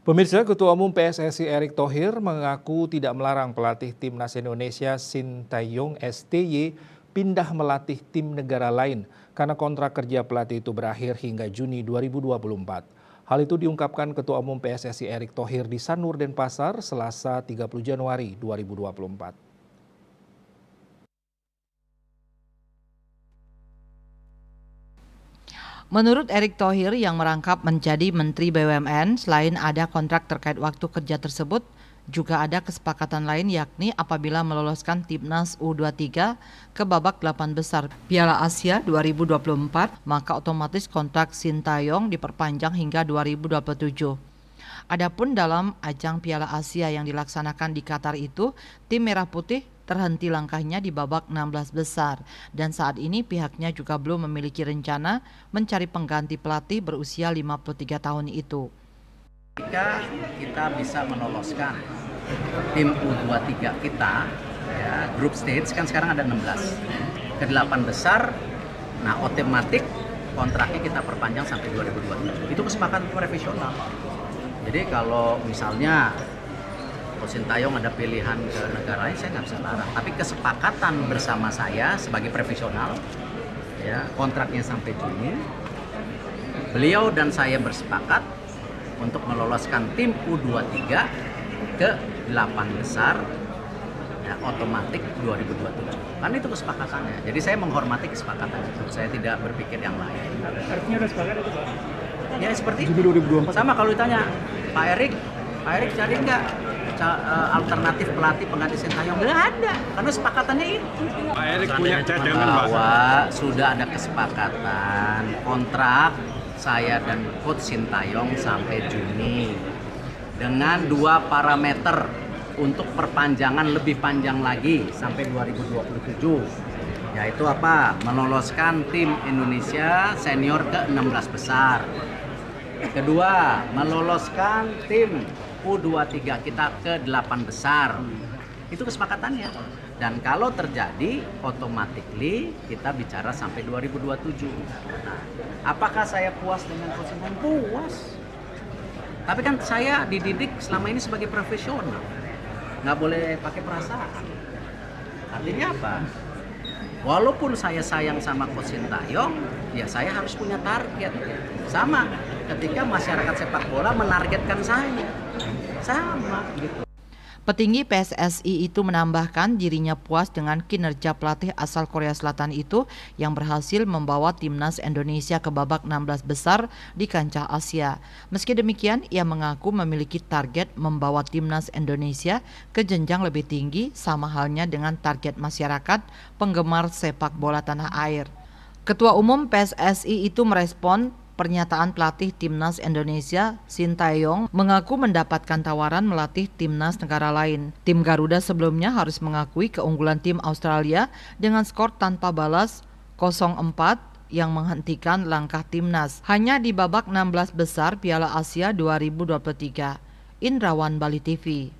Pemirsa, Ketua Umum PSSI Erick Thohir mengaku tidak melarang pelatih Timnas Indonesia Sintayong STY pindah melatih tim negara lain karena kontrak kerja pelatih itu berakhir hingga Juni 2024. Hal itu diungkapkan Ketua Umum PSSI Erick Thohir di Sanur Denpasar, Selasa 30 Januari 2024. Menurut Erick Thohir yang merangkap menjadi Menteri BUMN, selain ada kontrak terkait waktu kerja tersebut, juga ada kesepakatan lain yakni apabila meloloskan Timnas U23 ke babak 8 besar Piala Asia 2024, maka otomatis kontrak Sintayong diperpanjang hingga 2027. Adapun dalam ajang Piala Asia yang dilaksanakan di Qatar itu, tim Merah Putih terhenti langkahnya di babak 16 besar dan saat ini pihaknya juga belum memiliki rencana mencari pengganti pelatih berusia 53 tahun itu. Jika kita bisa meloloskan tim U23 kita, ya, group stage kan sekarang ada 16 ke 8 besar, nah otomatis kontraknya kita perpanjang sampai 2027. Itu kesepakatan profesional. Jadi kalau misalnya Sintayong ada pilihan ke negara lain, saya nggak bisa larang. Tapi kesepakatan bersama saya sebagai profesional, ya, kontraknya sampai Juni. Beliau dan saya bersepakat untuk meloloskan tim U23 ke 8 besar, ya, otomatis 2027. Kan itu kesepakatannya. Jadi saya menghormati kesepakatan itu. Saya tidak berpikir yang lain. Artinya ada sepakat itu, Pak? Ya seperti Juni 2024. sama kalau ditanya Pak Erick jadi nggak alternatif pelatih pengganti Sintayong? Nggak ada, karena sepakatannya itu. Pak Erick punya cadangan, Pak? Bahwa sudah ada kesepakatan kontrak saya dan coach Sintayong sampai Juni dengan 2 parameter untuk perpanjangan lebih panjang lagi sampai 2027, yaitu apa? Meloloskan tim Indonesia senior ke 16 besar. Kedua, meloloskan tim U23 kita ke 8 besar. Itu kesepakatannya. Dan kalau terjadi, otomatis kita bicara sampai 2027. Nah, apakah saya puas dengan coach Sintayong? Puas. Tapi kan saya dididik selama ini sebagai profesional. Nggak boleh pakai perasaan. Artinya apa? Walaupun saya sayang sama coach Sintayong, ya saya harus punya target. Sama ketika masyarakat sepak bola menargetkan saya. Sama gitu. Petinggi PSSI itu menambahkan dirinya puas dengan kinerja pelatih asal Korea Selatan itu yang berhasil membawa Timnas Indonesia ke babak 16 besar di kancah Asia. Meski demikian, ia mengaku memiliki target membawa Timnas Indonesia ke jenjang lebih tinggi sama halnya dengan target masyarakat penggemar sepak bola tanah air. Ketua Umum PSSI itu merespon pernyataan pelatih Timnas Indonesia Sintayong mengaku mendapatkan tawaran melatih timnas negara lain. Tim Garuda sebelumnya harus mengakui keunggulan tim Australia dengan skor tanpa balas 0-4 yang menghentikan langkah timnas hanya di babak 16 besar Piala Asia 2023. Indrawan, Bali TV.